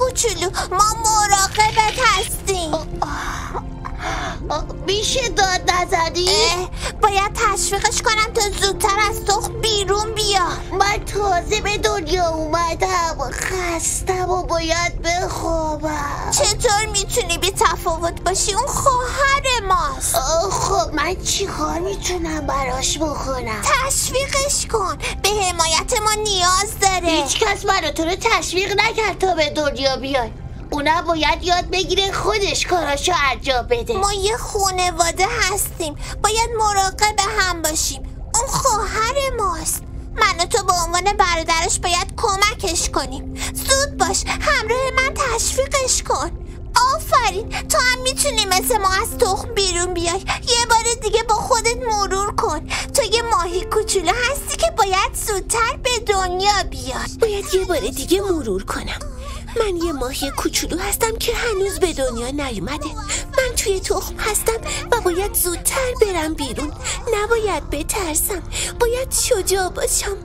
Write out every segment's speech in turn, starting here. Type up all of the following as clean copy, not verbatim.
کوچولو، ما مراقبت هستیم. میشه داد نزدی؟ باید تشویقش کنم تا زودتر از تخم بیرون بیاد. من تازه به دنیا اومدم، خستم و باید بخوابم. چطور میتونی بی تفاوت باشی؟ اون خواهر ماست. خب من چی کار میتونم براش بکنم؟ تشویقش کن، به حمایت ما نیاز داره. هیچ کس منو تو رو تشویق نکرد تا به دنیا بیای. اونم باید یاد بگیره خودش کاراشو انجام بده. ما یه خانواده هستیم، باید مراقب هم باشیم. اون خواهر ماست. من و تو به عنوان برادرش باید کمکش کنیم. زود باش، همراه من تشویقش کن. آفرین، تو هم میتونی مثل ما از تخم بیرون بیای. یه بار دیگه با خودت مرور کن. تو یه ماهی کوچولو هستی که باید زودتر به دنیا بیای. باید یه بار دیگه مرور کنم. من یه ماهی کوچولو هستم که هنوز به دنیا نیومده. من توی تخم هستم و باید زودتر برم بیرون. نباید بترسم، باید شجاع باشم.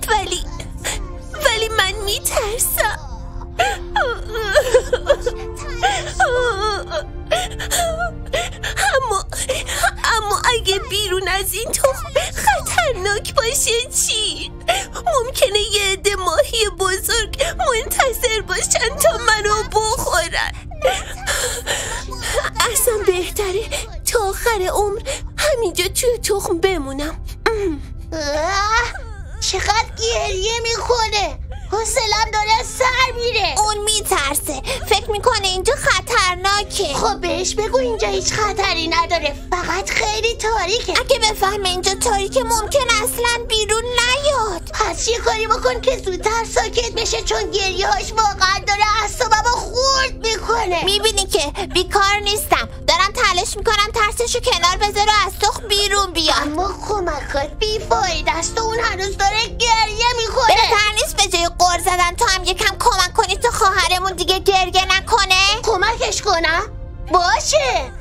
ولی من میترسم. اما اگه بیرون از این تخم خطرناک باشه چی؟ ممکنه یه عده ماهی بزرگ منتظر باشن تا منو بخورن. اصلا بهتره تا آخر عمر همینجا توی تخم بمونم. چقدر گریه میکنه، حوصله‌ام داره سر میره. اون میترسه، فکر میکنه اینجا خطرناکه. خب بهش بگو اینجا هیچ خطری نداره، فقط خیلی تاریکه. اگه بفهمه اینجا تاریکه ممکن اصلا بیرون نیاد. پس یه کاری بکن که زودتر ساکت بشه، چون گریه هاش واقعا داره اعصابمو خورد میکنه. میبینی که بیکار نیستم، دارم تلاش میکنم ترسشو کنار بذاره و از تخم بیرون بیاد. اما کمکات بیفایده است و اون هنوز داره گریه میکنه. بهتر نیست به جای قر زدن تو هم یکم کمک کنی تا خواهرمون دیگه گریه نکنه؟ کمکش کنم؟ باشه.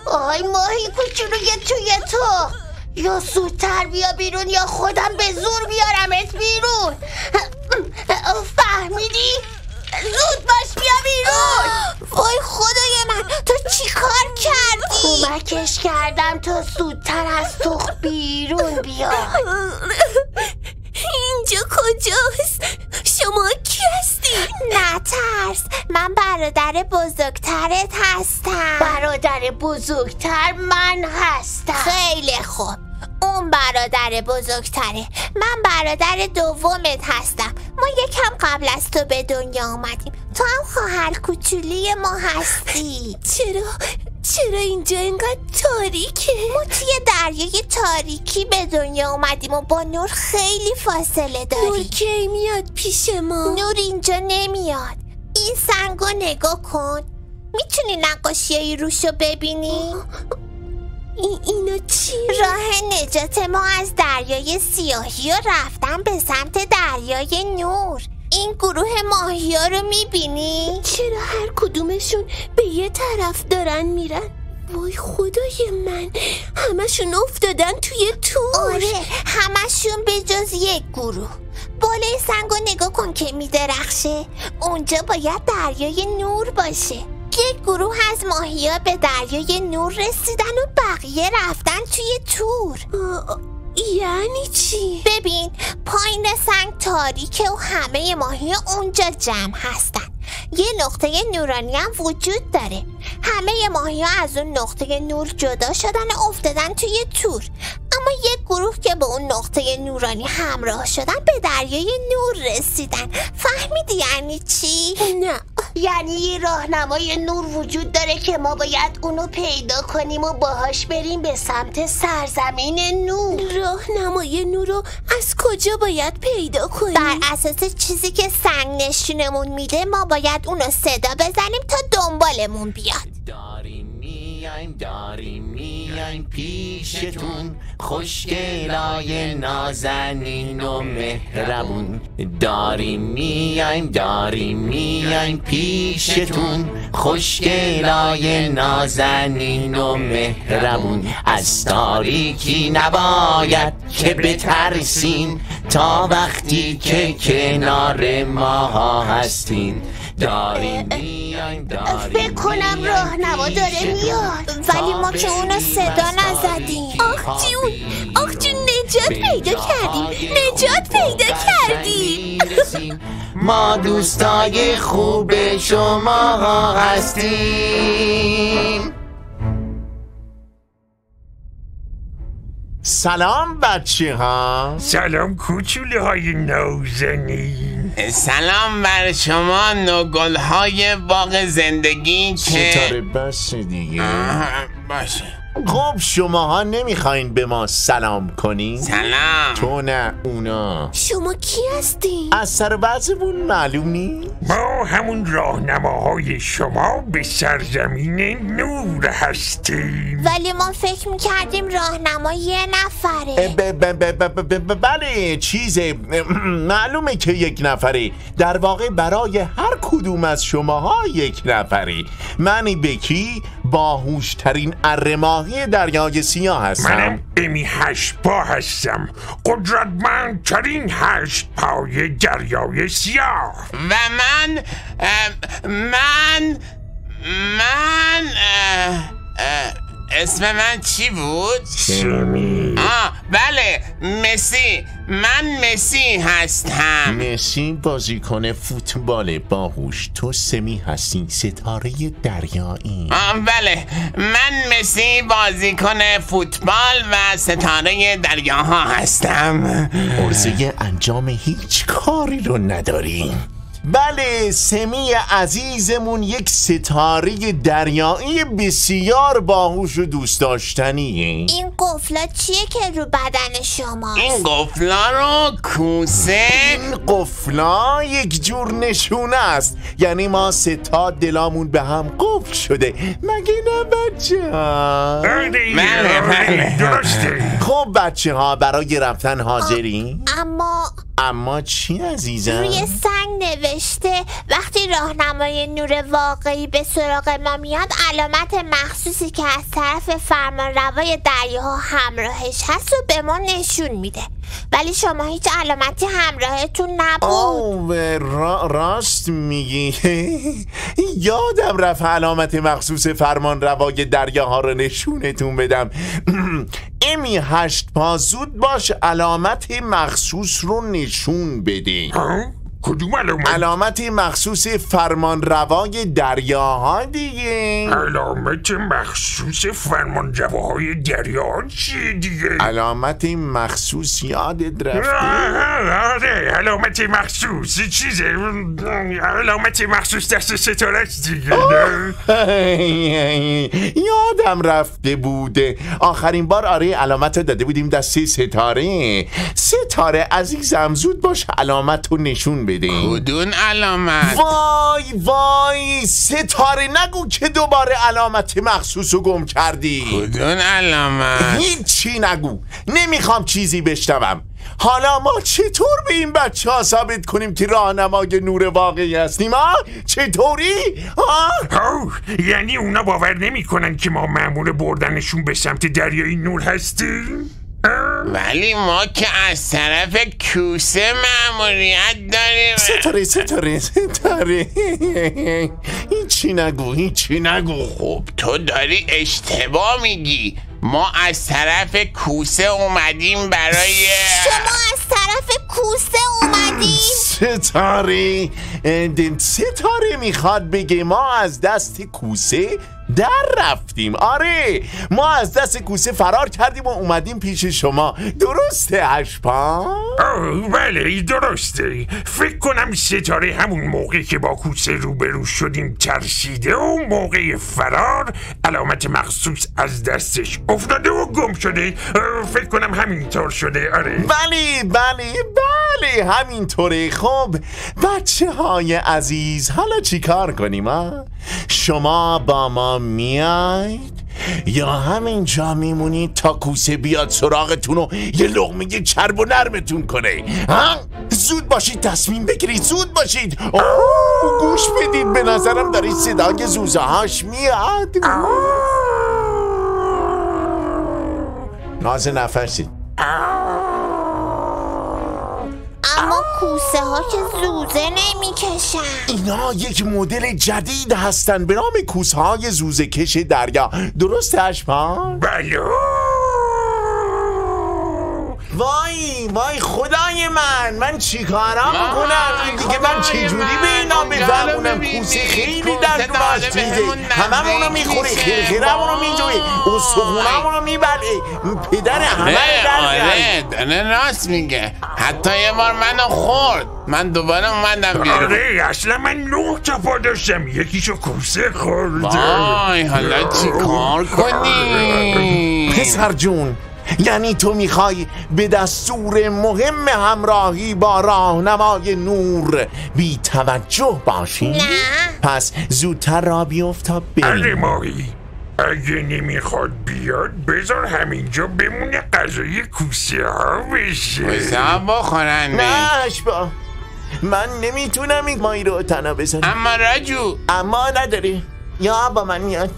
آهای ماهی کوچولوی توی تو، یا زودتر بیا بیرون یا خودم به زور بیارمت بیرون. فهمیدی؟ زود باش بیا بیرون. وای خدای من، تو چی کار کردی؟ کمکش کردم تا زودتر از تخم بیرون بیا. اینجا کجاست؟ شما کی هستی؟ نترس، من برادر بزرگترت هستم. برادر بزرگتر من هستم. خیلی خوب، اون برادر بزرگتره، من برادر دومت هستم. ما یکم قبل از تو به دنیا آمدیم، تو هم خواهر کوچولی ما هستی. چرا اینجا اینقدر تاریکه؟ ما توی دریای تاریکی به دنیا اومدیم و با نور خیلی فاصله داریم. نور کی میاد پیش ما؟ نور اینجا نمیاد. این سنگو نگاه کن، میتونی نقاشی روشو ببینی؟ اینا چی؟ راه نجات ما از دریای سیاهی و رفتن به سمت دریای نور. این گروه ماهی ها رو میبینی؟ چرا هر کدومشون به یه طرف دارن میرن؟ وای خدای من، همشون افتادن توی تور. آره، همشون به جز یک گروه. بالای سنگو نگاه کن که میدرخشه، اونجا باید دریای نور باشه. یک گروه از ماهی‌ها به دریای نور رسیدن و بقیه رفتن توی تور. یعنی چی؟ ببین، پایین سنگ تاریکه و همه ماهی‌ها اونجا جمع هستن. یه نقطه نورانی هم وجود داره. همه ماهی‌ها از اون نقطه نور جدا شدن و افتادن توی تور. اما یک گروه که به اون نقطه نورانی همراه شدن به دریای نور رسیدن. فهمیدی یعنی چی؟ نه. یعنی یه راهنمای نور وجود داره که ما باید اونو پیدا کنیم و باهاش بریم به سمت سرزمین نور. راهنمای نور رو از کجا باید پیدا کنیم؟ بر اساس چیزی که سنگ نشونمون میده ما باید اونو صدا بزنیم تا دنبالمون بیاد. میایم پیشتون، خوشگلای نازنین و مهربون. داریم میایم پیشتون، خوشگلای نازنین و مهربون. از تاریکی نباید که بترسین، تا وقتی که کنار ما هستین. داریم فکر کنم راهنما داره میاد، ولی ما که اونو صدا نزدیم. آخ جون نجات پیدا کردیم. ما دوستای خوب شما هستیم. سلام بچه ها. سلام کوچوله های نازنین. سلام بر شما نوگل های باغ زندگی که ستاره بس دیگه. باشه. خب شماها نمیخواین به ما سلام کنین؟ سلام. تو نه اونا. شما کی هستین؟ از سر وضعمون معلوم نیست؟ ما همون راهنماهای شما به سرزمین نور هستیم. ولی ما فکر میکردیم راهنما یه نفره. بله چیزه معلومه که یک نفره. در واقع برای هر کدوم از شماها یک نفره. من بکی باهوشترین اره‌ماهی دریای سیاه هستم. منم امی 8 پا هستم، قدرتمندترین 8 پای دریای سیاه. و من اسم من چی بود؟ سمی. بله مسی. من مسی هستم. مسی بازیکن فوتبال باهوش. تو سمی هستی ستاره دریایی. بله من مسی بازیکن فوتبال و ستاره دریاها هستم. عرضه انجام هیچ کاری رو نداریم. بله سمی عزیزمون یک ستاره دریایی بسیار باهوش و دوست داشتنیه. این قفلا چیه که رو بدن شماست؟ این قفلا رو کوسه. این قفلا یک جور نشونه است، یعنی ما ستا دلامون به هم قفل شده، مگه نه بچه ها؟ بله درسته. خب بچه ها برای رفتن حاضری؟ اما چی عزیزم؟ روی سنگ نوشته وقتی راهنمای نور واقعی به سراغ ما میاد علامت مخصوصی که از طرف فرمانروای دریاها همراهش هست و به ما نشون میده، ولی شما هیچ علامتی همراهتون نبود. راست میگی. یادم رفت علامت مخصوص فرمانروای دریاها رو نشونتون بدم. امی 8 پا زود باش علامت مخصوص رو نشون بده. کدوم علامت؟ علامت مخصوص فرمانروای دریاها دیگه. علامت مخصوص فرمانرواهای دریاها چیه دیگه؟ علامت مخصوص یادت رفته؟ آره علامت مخصوص چیزه. علامت مخصوص دست ستاره دیگه. یادم رفته بوده آخرین بار آره علامت داده بودیم دست ستاره. ستاره عزیزم زود باش علامت رو نشون بده. کدوم علامت؟ وای ستاره نگو که دوباره علامت مخصوص رو گم کردی. کدوم علامت؟ هیچی نگو، نمیخوام چیزی بشنوم. حالا ما چطور به این بچه ها ثابت کنیم که راهنمای نور واقعی هستیم؟ چطوری؟ یعنی اونا باور نمی کنن که ما مأمور بردنشون به سمت دریای نور هستیم؟ ولی ما که از طرف کوسه مأموریت داریم. ستاره هیچی نگو. خب تو داری اشتباه میگی. ما از طرف کوسه اومدیم برای شما از طرف کوسه اومدیم؟ ستاره میخواد بگه ما از دست کوسه در رفتیم. آره ما از دست کوسه فرار کردیم و اومدیم پیش شما. درسته اشپا؟ بله درسته. فکر کنم ستاره همون موقع که با کوسه روبرو شدیم ترسیده و موقع فرار علامت مخصوص از دستش افتاده و گم شده. فکر کنم همینطور شده. آره بله همینطوره. خب بچه های عزیز حالا چی کار کنیم؟ شما با ما میاید یا همینجا میمونید تا کوسه بیاد سراغتون و یه لقمه چرب و نرمتون کنه؟ ها؟ زود باشید تصمیم بگیرید، زود باشید. گوش بدید، به نظرم دارید صدای زوزه هاش میاد. ناز نفرسید. اما کوسه ها که زوزه نمیکشن. اینا یک مدل جدید هستن به نام کوسه های زوزه کش دریا. درسته اشپان؟ بله. وای خدای من چیکارا بکنم دیگه؟ من چجوری به اینا بفهمونم؟ کوسه خیلی دندوناش تیزه، هممونو میخوره، خرخرمونو میجوه، استخونمونو میبله، پدر همه آره داره راست میگه. حتی یه بار منو خورد، من دوباره اومدم بیرون. آره اصلا من 9 تا پا داشتم، یکیشو کوسه خورده. وای حالا چی کار کنی؟ پسر جون، یعنی تو میخوای به دستور مهم همراهی با راهنمای نور بی توجه باشی؟ نه. پس زودتر را بیفت تا آره بریم. ماهی، اگه نمیخواد بیاد بذار همینجا بمونه غذای کوسه ها بشه. کوسه ها بخورن. نه اشبا، من نمیتونم این ماهی رو تنها بزنم. اما راجو اما نداری، یا با من میاد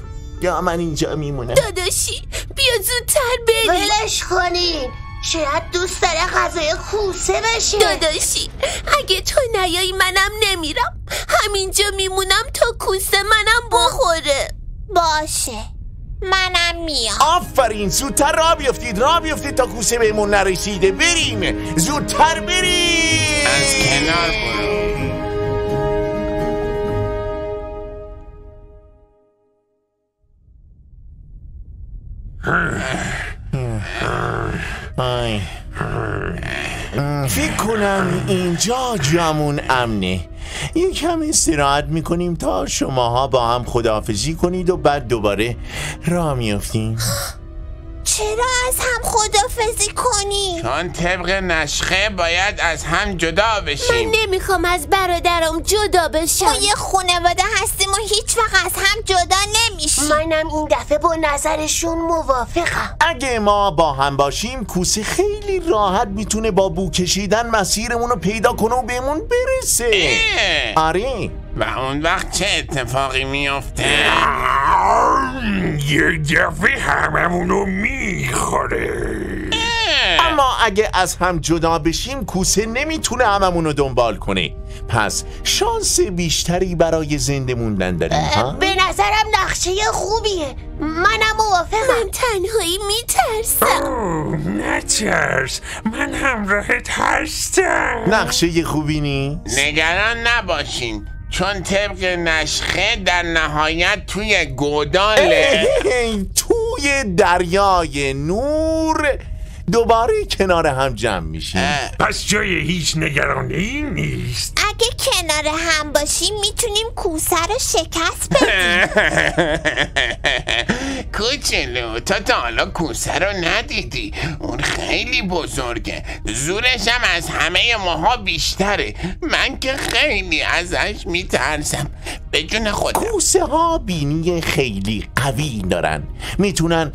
یا من اینجا میمونم. داداشی بیا زودتر بریم. ولش کنین، شاید دوست داره غذای کوسه بشه. داداشی اگه تو نیایی منم نمیرم، همینجا میمونم تا کوسه منم بخوره. باشه منم میام. آفرین، زودتر را بیفتید تا کوسه بهمون نرسیده. بریم زودتر بریم. از کنار برو. فکر کنم اینجا جامون امنه. یکم استراحت میکنیم تا شماها با هم خداحافظی کنید و بعد دوباره راه میافتیم. چرا از هم خدافزی کنی؟ چون طبق نشخه باید از هم جدا من بشیم. نمیخوام از برادرم جدا بشم. ما یه خانواده هستیم و هیچ وقت از هم جدا نمیشیم. منم این دفعه با نظرشون موافقم. اگه ما با هم باشیم کوسه خیلی راحت میتونه با بو کشیدن مسیرمون رو پیدا کنه و بهمون برسه. آره. و اون وقت چه اتفاقی میفته؟ یه دفعه هممونو میخوره. اما اگه از هم جدا بشیم کوسه نمیتونه هممونو دنبال کنه. پس شانس بیشتری برای زنده موندن داریم. ها؟ به نظرم نقشه خوبیه، منم موافقم. من تنهایی میترسم. نترس، من همراهت هستم. نقشه خوبی نیست؟ نگران نباشین، چون طبق نشخه در نهایت توی گوداله. توی دریای نور دوباره کنار هم جمع میشیم. پس جای هیچ نگرانی نیست. اگه کنار هم باشیم میتونیم کوسه رو شکست بدیم. کوچولو تا حالا کوسه رو ندیدی؟ اون خیلی بزرگه، زورش هم از همه ماها بیشتره. من که خیلی ازش میترسم. به جون خودم. کوسه ها بینی خیلی قوی دارن، میتونن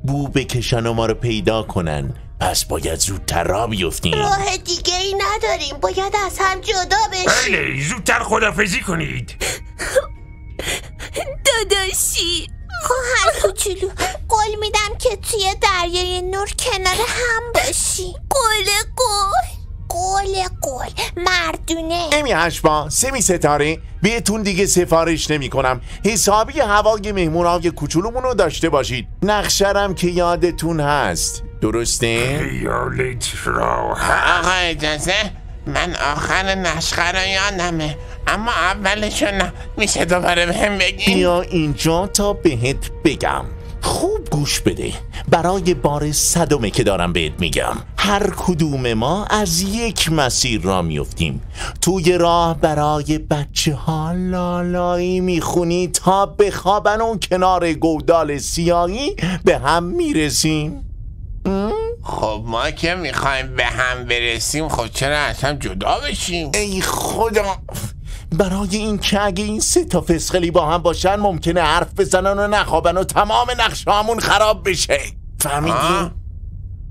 بو بکشن و ما رو پیدا کنن. پس باید زودتر راه بیفتیم. راه دیگه ای نداریم، باید از هم جدا بشیم. بله زودتر خداحافظی کنید. داداشی خواهر کوچولو، قول میدم که توی دریای نور کنار هم باشی. قول مردونه. امی هشبا سمی ستاره، بهتون دیگه سفارش نمی کنم. حسابی هوای مهمونای کوچولومون رو داشته باشید. نقشرم که یادتون هست، درسته؟ خیالت راحت. آقا اجازه، من آخر نشخه رو یادمه، اما اولشو نه. میشه دوباره بهم بگین؟ بیا اینجا تا بهت بگم. خوب گوش بده، برای بار 100 که دارم بهت میگم. هر کدوم ما از یک مسیر را میفتیم. توی راه برای بچه ها لالایی میخونی تا بخوابن و کنار گودال سیاهی به هم میرسیم. خب ما که میخوایم به هم برسیم، خب چرا از هم جدا بشیم؟ ای خدا، برای این که اگه این 3 تا فسقلی با هم باشن ممکنه حرف بزنن و نخوابن و تمام نقشه‌هامون خراب بشه. فهمیدی؟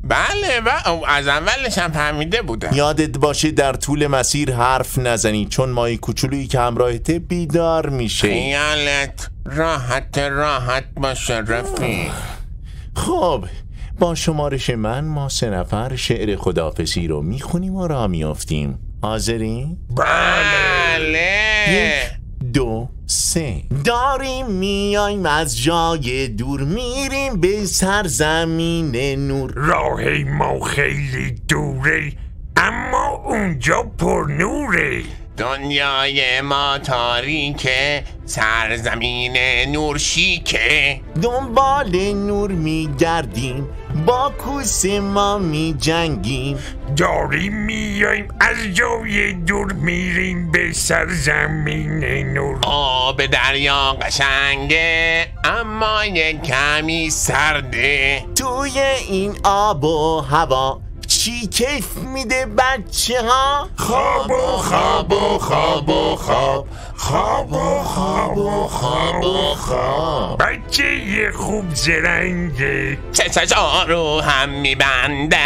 بله و از اولش هم فهمیده بودم. یادت باشه در طول مسیر حرف نزنی، چون مای کوچولویی که همراهته بیدار میشه. خیالت راحت باشه رفیق. خب با شمارش ما 3 نفر شعر خداحافظی رو میخونیم و راه میافتیم. حاضری؟ بله. 1 2 3. داریم میایم از جای دور، میریم به سرزمین نور. راه ما خیلی دوره اما اونجا پر نوره. دنیای ما تاریکه، سرزمین نور شیکه. دنبال نور میگردیم، با کوسه ما میجنگیم. داریم میایم از جای دور، میریم به سرزمین نور. آب دریا قشنگه اما یک کمی سرده. توی این آب و هوا چی کیف میده بچه ها؟ خواب و خواب و خواب و خواب، خواب و خواب و خواب و خواب. بچه یه خوب زرنگه، چشاشا رو هم میبنده.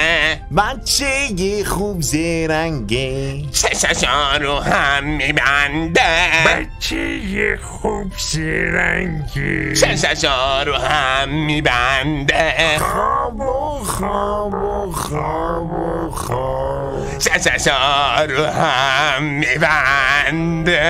بچه یه خوب زرنگه، چشاشا رو هم میبنده. بچه یه خوب زرنگه، چشاشا رو هم میبنده. خواب و خواب و خواب و خواب. چشاشا رو هم میبنده.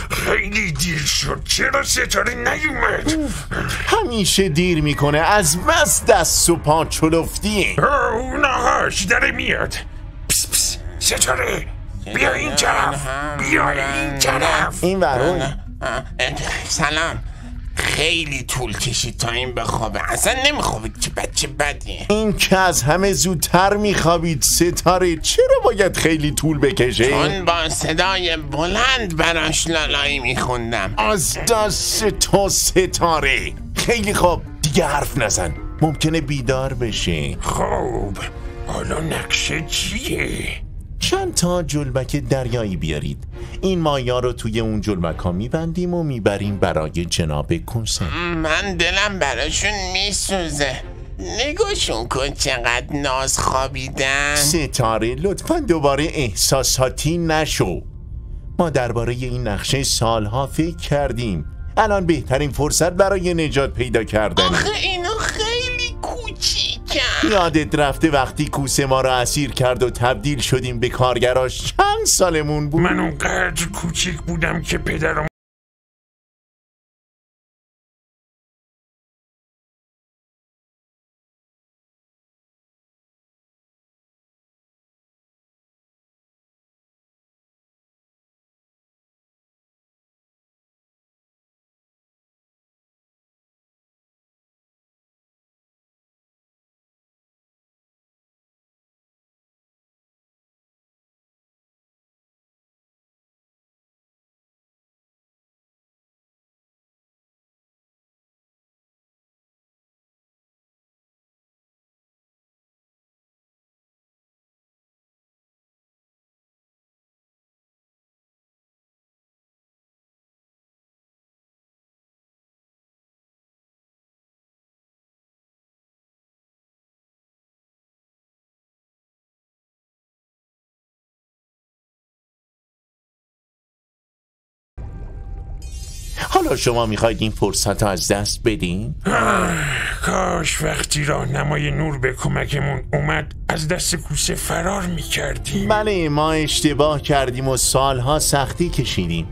خیلی دیر شد، چرا ستاره نیومد؟ همیشه دیر میکنه، از بس دست و پا چلفتی. اونهاش داره میاد. پس پس ستاره بیا این طرف، بیا این طرف. این ورون. سلام. خیلی طول کشید تا این بخوابه. اصلا نمیخوابید که بچه بدیه. این که از همه زودتر میخوابید ستاره، چرا باید خیلی طول بکشه؟ چون با صدای بلند براش لالایی میخوندم. از دست تو ستاره. خیلی خوب، دیگه حرف نزن، ممکنه بیدار بشه. خوب حالا نقشه چیه؟ چند تا جلبک دریایی بیارید. این مایا رو توی اون جلبک ها میبندیم و میبریم برای جناب کوسه. من دلم براشون میسوزه. نگاهشون کن چقدر ناز خوابیدن. ستاره لطفا دوباره احساساتی نشو. ما درباره این نقشه سالها فکر کردیم. الان بهترین فرصت برای نجات پیدا کردن. آخه اینو خیلی کوچیکن. یادت رفته وقتی کوسه ما رو اسیر کرد و تبدیل شدیم به کارگراش چند سالمون بود؟ من اونقدر کوچیک بودم که پدرم حالا شما میخواید این فرصت رو از دست بدین؟ کاش وقتی راهنمای نور به کمکمون اومد از دست کوسه فرار میکردیم. بله، ما اشتباه کردیم و سالها سختی کشیدیم،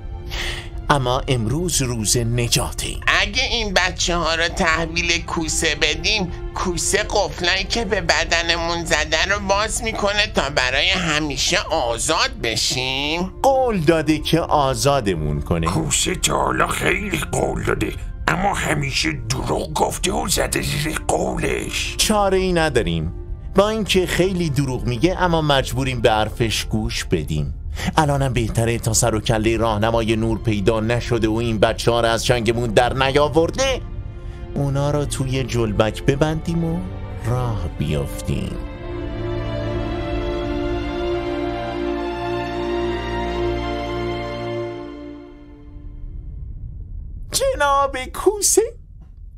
اما امروز روز نجاته. اگه این بچه ها رو تحویل کوسه بدیم، کوسه قفلایی که به بدنمون زده رو باز میکنه تا برای همیشه آزاد بشیم. قول داده که آزادمون کنه. کوسه تا حالا خیلی قول داده اما همیشه دروغ گفته و زده زیر قولش. چاره ای نداریم، با اینکه خیلی دروغ میگه اما مجبوریم به حرفش گوش بدیم. الانم بهتره تا سر و کله راهنمای نور پیدا نشده و این بچه ها رو از چنگمون در نیاورده اونا رو توی جلبک ببندیم و راه بیفتیم. جناب کوسه،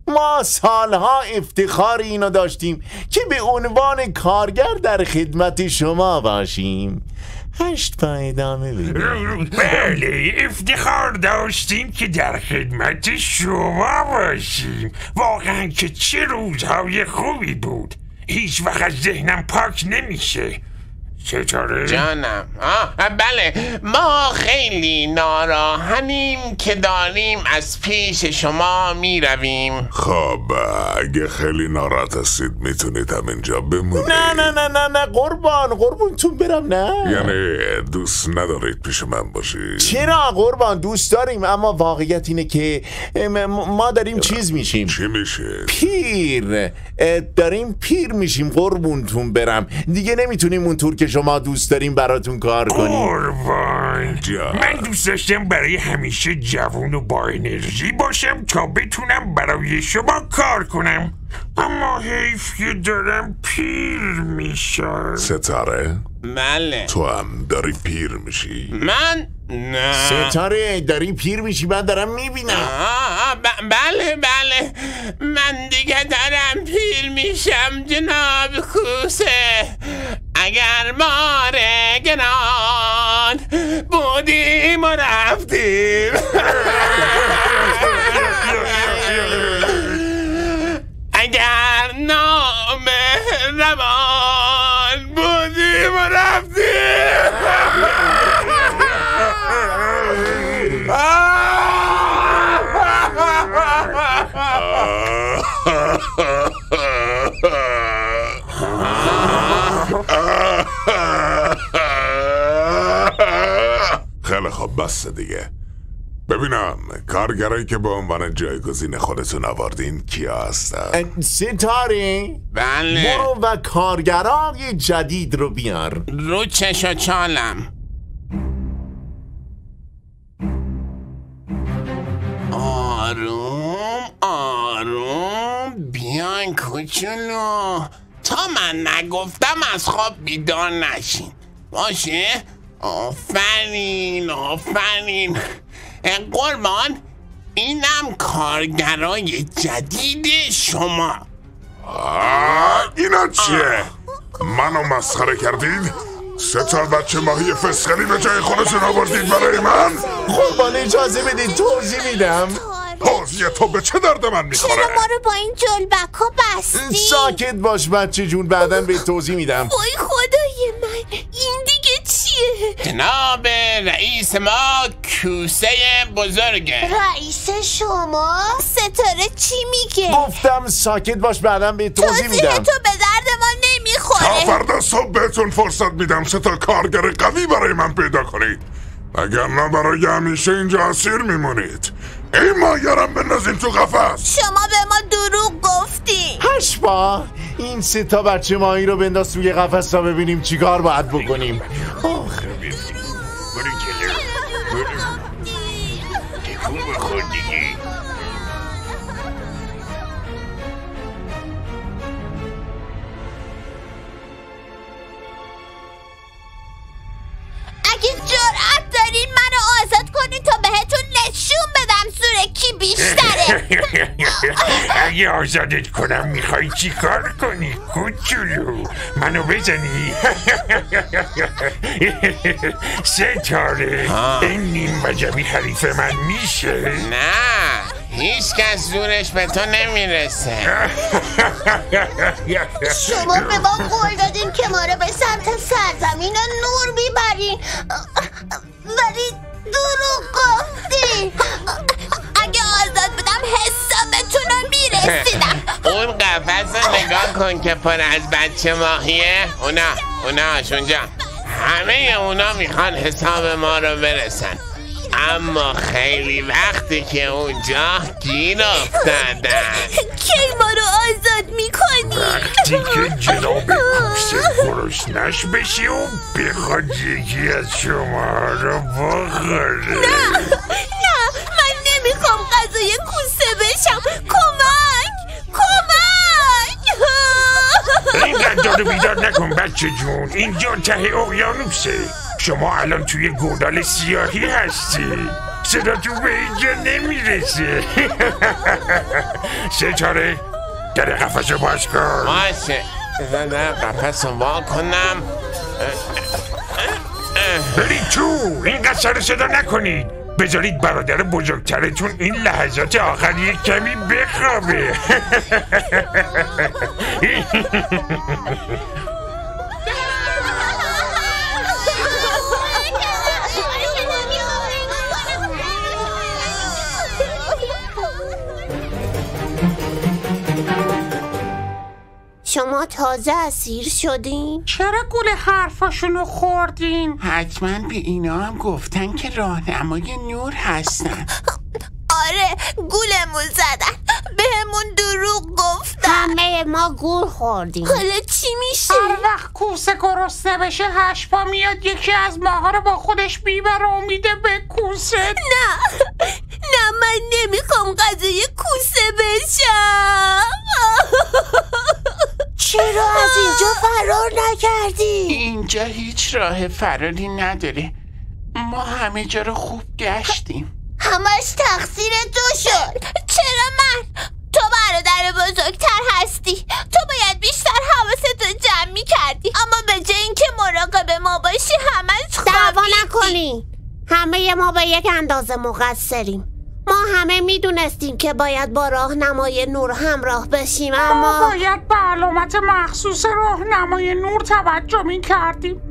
ما سالها افتخار اینو داشتیم که به عنوان کارگر در خدمت شما باشیم. 8 پا ادامه بدیم. بله، افتخار داشتیم که در خدمت شما باشیم. واقعا که چه روزهای خوبی بود. هیچ وقت از ذهنم پاک نمیشه. ستاره جانم. بله، ما خیلی ناراحتیم که داریم از پیش شما می رویم. خب اگه خیلی ناراحت هستید میتونید همینجا بمونید. نه قربونتون برم. نه یعنی دوست ندارید پیش من باشید؟ چرا قربان، دوست داریم، اما واقعیت اینه که ما داریم چیز میشیم. چی میشه؟ پیر. داریم پیر میشیم قربونتون برم. دیگه نمیتونیم اونطور که شما دوست داریم براتون کار کنیم. قربان، من دوست داشتم برای همیشه جوان و با انرژی باشم تا بتونم برای شما کار کنم، اما حیف که دارم پیر میشم. ستاره؟ بله. تو هم داری پیر میشی؟ من؟ نه. ستاره داری پیر میشی؟ من دارم میبینم. بله من دیگه دارم پیر میشم جناب کوسه. اگر ما رگنان بودیم و رفتیم، اگر نام روان بودیم و رفتیم. خیلی خوب، بس دیگه. ببینم کارگرایی که به عنوان جایگزین خودتون آوردین کیا هستن؟ ستاره؟ بله. برو و کارگرای جدید رو بیار. رو چش و چالم. آروم بیاین کوچولو، تا من نگفتم از خواب بیدار نشین. باشه؟ آفرین. قربان، اینم کارگرای جدید شما. اینا چیه؟ منو مسخره کردید؟ 3 تا بچه ماهی فسخلی به جای خودتون آوردید برای من؟ قربان اجازه بدید توضیح میدم. توضیح تو به چه درد من میخوره؟ چرا ما رو با این جلبک ها بستی؟ ساکت باش بچه جون، بعداً به توضیح میدم. وای خدای من، این دیگه چیه؟ جناب رئیس ما کوسه بزرگه. رئیس شما؟ ستاره چی میگه؟ گفتم ساکت باش، بعداً به توضیح میدم. تو به درد ما نمیخوره. تا فردا صبح بهتون فرصت میدم 3 تا کارگر قوی برای من پیدا کنید، اگر نه برای همیشه اینجا اسیر میمونید. ای مایرم بندازین تو قفس. شما به ما دروغ گفتی. 8 پا، این 3 تا بچه ماهی رو بنداز توی قفس تا ببینیم چیکار باید بکنیم. اگه جرأت دارین منو آزاد کنین تا بهتون نشون بدم زور کی بیشتره. اگه آزادت کنم میخوای چی کار کنی کوچولو؟ منو بزنی؟ ستاره، این نیم وجبی حریف من میشه؟ نه، هیچ کس زورش به تو نمیرسه. شما به ما قول دادین که ما رو به سمت سرزمین نور میبرین، ولی دروغ گفتی. اگه آزاد بودم حسابتون رو میرسیدم. اون قفس رو نگاه کن که پر از بچه ماهیه. اوناش اونجا، همه اونا میخوان حساب ما رو برسن، اما خیلی وقتی که اونجا گیر افتادن. کی ما رو آزاد میکنی؟ وقتی که جناب کوسه گرسنش بشه و بخواد یکی از شما رو بخوره. نه من نمیخوام غذای کوسه بشم. کمک داد و بیداد نکن بچه جون، اینجا ته اقیانوسه. شما الان توی گودال سیاهی هستی، صدا تو به اینجا نمیرسه. ستاره در قفس رو باز کن. باشه در قفس رو وا کنم. برید تو، اینقدر سر صدا نکنید. بذارید برادر بزرگترتون این لحظات آخر یک کمی بخوابه. شما تازه اسیر شدین؟ چرا گول حرفاشونو خوردین؟ حتما به اینا هم گفتن که راهنمای نور هستن. آره گولمون زدن، بهمون دروغ گفتن. همه ما گول خوردیم. حالا چی میشه؟ هر وقت کوسه گرسنه بشه هشپا میاد یکی از ماها رو با خودش میبره و میده به کوسه. نه من نمیخوام غذای کوسه بشم. چرا از اینجا فرار نکردی؟ اینجا هیچ راه فراری نداره. ما همه جا رو خوب گشتیم. همش تقصیر تو شد. چرا من؟ تو برادر بزرگتر هستی، تو باید بیشتر حواستو جمع میکردی، اما به جای اینکه مراقب ما باشی همش خوابیدی. دعوا نکنی، همه ما به یک اندازه مقصریم. ما همه میدونستیم که باید با راهنمای نور همراه بشیم، ما اما باید به علامت مخصوص راهنمای نور توجه میکردیم.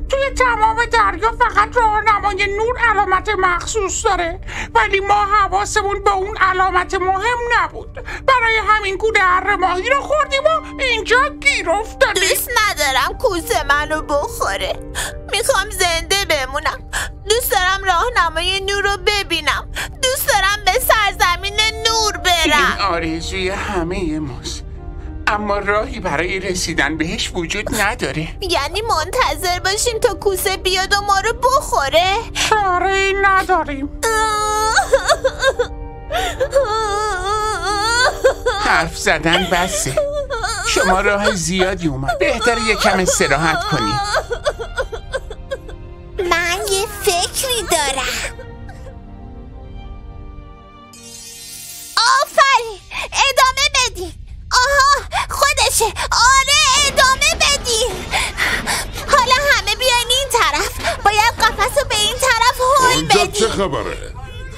توی تمام دریا فقط راهنمای نور علامت مخصوص داره، ولی ما حواسمون به اون علامت مهم نبود. برای همین گوله اره ماهی رو خوردیم و اینجا گیر افتادیم. دوست ندارم کوسه منو بخوره، میخوام زنده بمونم. دوست دارم راهنمای نور رو ببینم. دوست دارم به سرزمین نور برم. این آرزوی همه ماست، اما راهی برای رسیدن بهش وجود نداره. یعنی منتظر باشیم تا کوسه بیاد و ما رو بخوره؟ چاره‌ای نداریم. حرف زدن بسه. شما راه زیادی اومد، بهتره یکم استراحت کنی. من یه فکری دارم. آفرین، ادامه بدین. آها خودشه. آره ادامه بدین. حالا همه بیاین این طرف. باید قفس رو به این طرف هل اونجا بدین. چه خبره؟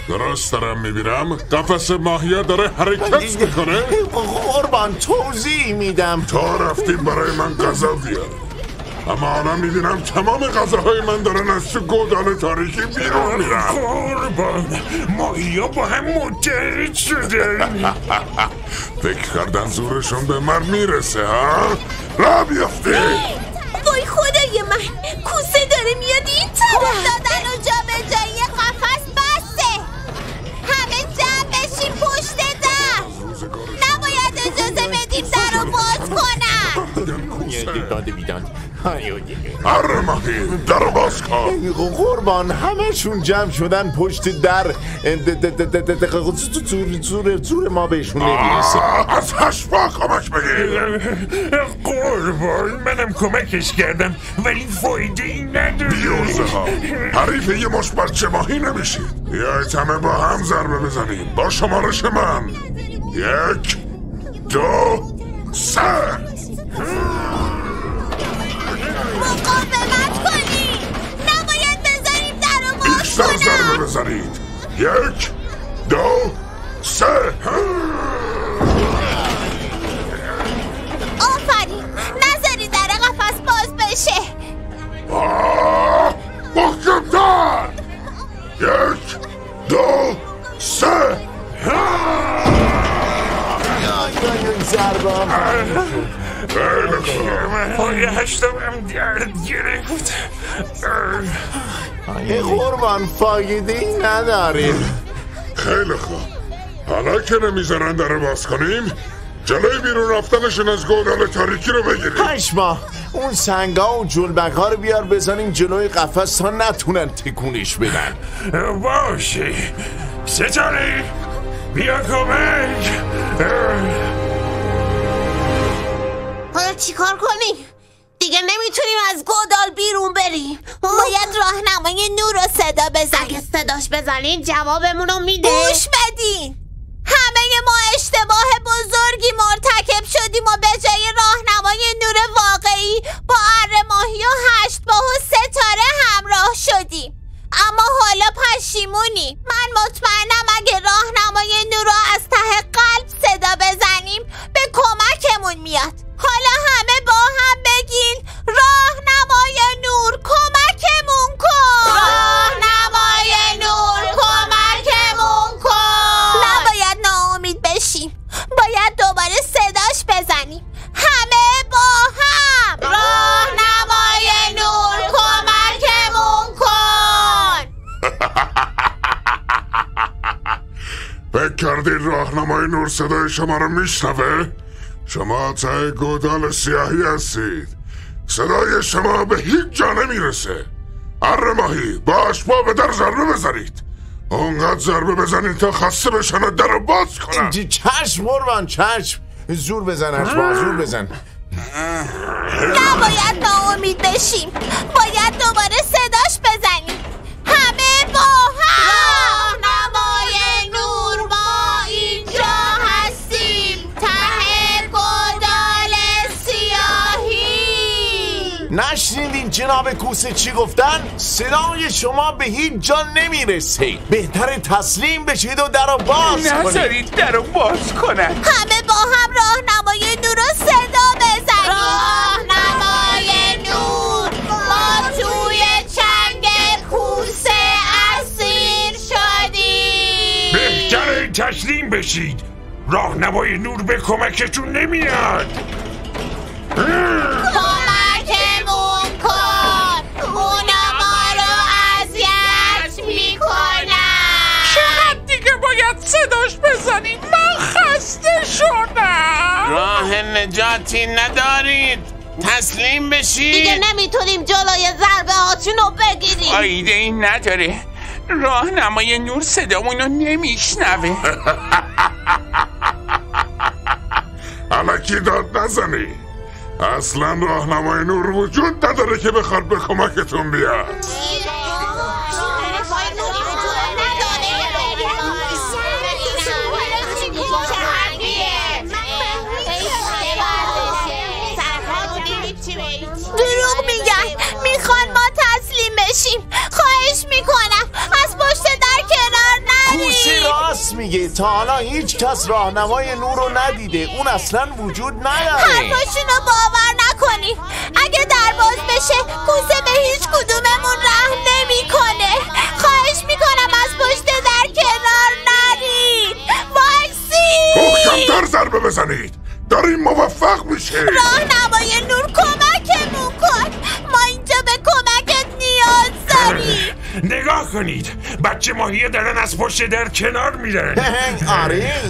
درست دارم میبینم قفس ماهیه داره حرکت میکنه. قربان توضیح میدم. تا رفتیم برای من غذا بیار، اما الان میبینم تمام غذاهای من دارن از تو گودال تاریکی بیرون میرن. قربان ماهیا با هم متحد شدن. فکر کردن زورشون به من میرسه ها؟ را بیافتی. وای خدای من، کوسه داره میاد این طرف. دادن و جا به جایی قفس بسته. همه جمع بشین پشت در. نباید اجازه بدیم در رو باز کنن. داده بیداد. هر ماهی در باز کن. قربان همشون جمع شدن پشت در. زور ما بهشون نمیرسه. از هشپا کمک بگیر. قربان منم کمکش کردم ولی فایده ای نداره. بیوزه ها، حریف یه مش بچه ماهی نمیشید. بیایید همه با هم ضربه بزنیم با شمارش من. 1 2 3. مقاومت کنید. نباید بذاریم در رو باز بیشتر ضربه کنن. بزنید. 1 2 3. آفرین، نذاری در قفس باز بشه. محکم‌تر. 1 2 3. پای هشتم هم درد گرفت. قربان فایده ای نداریم. خیلی خوب، حالا که نمیذارن در باز کنیم جلوی بیرون رفتنشون از گودال تاریکی رو بگیریم. 8 ماه اون سنگا و جلبک ها رو بیار بزنیم جلوی قفس تا نتونن تکونش بدن. باشه ستاره بیا کمک. حالا چیکار کنیم؟ دیگه نمیتونیم از گودال بیرون بریم. باید راهنمای نور رو صدا بزنیم. اگه صداش بزنین جوابمونو میده. گوش بدین، همه ما اشتباه بزرگی مرتکب شدیم و به جای راهنمای نور واقعی با اره ماهی و 8 ماه و ستاره همراه شدیم. اما حالا پشیمونی. من مطمئنم اگه راهنمای نور رو از ته قلب صدا بزنیم به کمکمون میاد. حالا همه با هم بگین راهنمای نور کمکمون کن. راهنمای نور کمکمون کن. نباید ناامید بشیم، باید دوباره صداش بزنیم. همه با هم راهنمای نور کمکمون کن. فکر کردین راهنمای نور صدای شما رو میشنوه؟ شما ته گودال سیاهی هستید. صدای شما به هیچ جا نمیرسه. اره ماهی با اشباه به در ضربه بزنید. اونقدر ضربه بزنید تا خسته بشن و در رو باز کنن. چشم قربان، چشم. زور بزن اشباه، زور بزن. نباید ناامید بشیم، باید دوباره صداش بزنیم. همه با هم راهنمای نور ما اینجا هستیم، ته گودال سیاهی. نشنیدین جناب کوسه چی گفتن؟ صدای شما به هیچ جا نمیرسه. بهتره تسلیم بشید و در رو باز کنید. نذارید در رو باز کنن. همه با هم راهنمای نور رو صدا بزنیم. راهنمای نور، ما توی چنگ کوسه اسیر شدیم. بهتره تسلیم بشید. راهنمای نور به کمکتون نمیاد. کمکمون کن، اونا ما رو اذیت میکنن. چقدر دیگه باید صداش بزنیم؟ من خسته شدم. راه نجاتی ندارید. تسلیم دیگه بشید. نمیتونیم جلوی ضربه هاتون رو بگیریم. فایده این نداره. راهنمای نور صدامونو نمیشنوه. الکی داد نزنی. اصلا راهنمای نور وجود نداره که بخواد به کمکتون بیاد. دروغ میگن، میخوان ما تسلیم بشیم. خواهش میکنم از پشت در کنار کوسه نرید. راست میگه. تا حالا هیچ کس راهنمای نور رو ندیده. اون اصلا وجود نداره. حرفاشونو باور نکنید. اگه در باز بشه کوسه به هیچ کدوممون رحم نمیکنه. خواهش میکنم از پشت در کنار نرید. وایسید. محکم‌تر ضربه بزنید. داریم موفق میشه. راهنمای نور کمکمون کن. ما اینجا به کمکت نیاز داریم. نگاه کنید، بچه ماهیه دارن از پشت در کنار میرن. آره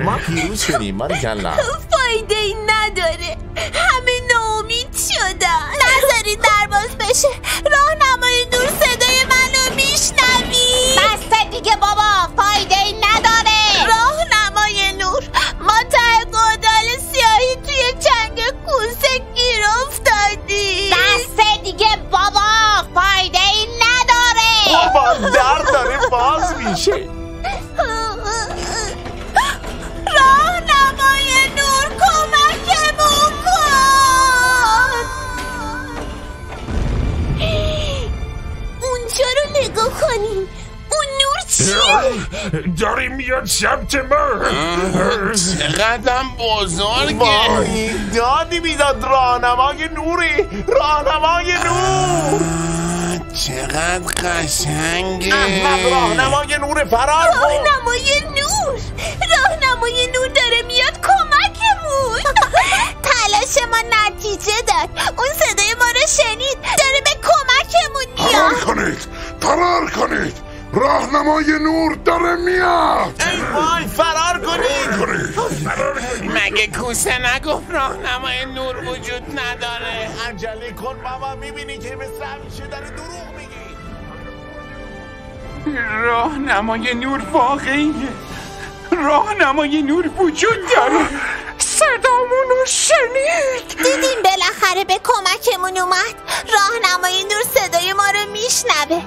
ما پیروز شدیم. باریکلا. فایده ای نداره، همه ناامید شدن. نذارید در باز بشه. راهنمای نور صدای منو میشنوی؟ بسته دیگه بابا، فایده ای نداره. راهنمای نور، ما ته گودال سیاهی توی چنگ کوسه گیر افتادیم. بسته دیگه بابا، فایده ای نداره. بابا در داره باز میشه. راهنمای نور کمکمون کن. اونجا رو نگاه کنیم. اون نور چیه؟ داره میاد سمت ما. چقدرم بزرگه. وای دادی بیداد. راهنمای نوره. راهنمای نور. چقدر قشنگه. احمق، راهنمای نور. فرار کن. راهنمای نور. راهنمای نور داره میاد کمکمون. تلاش ما نتیجه داد. اون صدای ما رو شنید. داره به کمکمون فرار میاد. کنید. فرار کنید. راهنمای نور داره میاد. ای وای فرار کنید. مگه کوسه نگفت راهنمای نور وجود نداره؟ عجله کن بابا. میبینی که مثل همیشه داره دروغ میگی. راهنمای نور واقعیه. راهنمای نور وجود داره. صدامون منو شنید. دیدیم بالاخره به کمکمون اومد. راهنمای نور صدای ما رو میشنوه.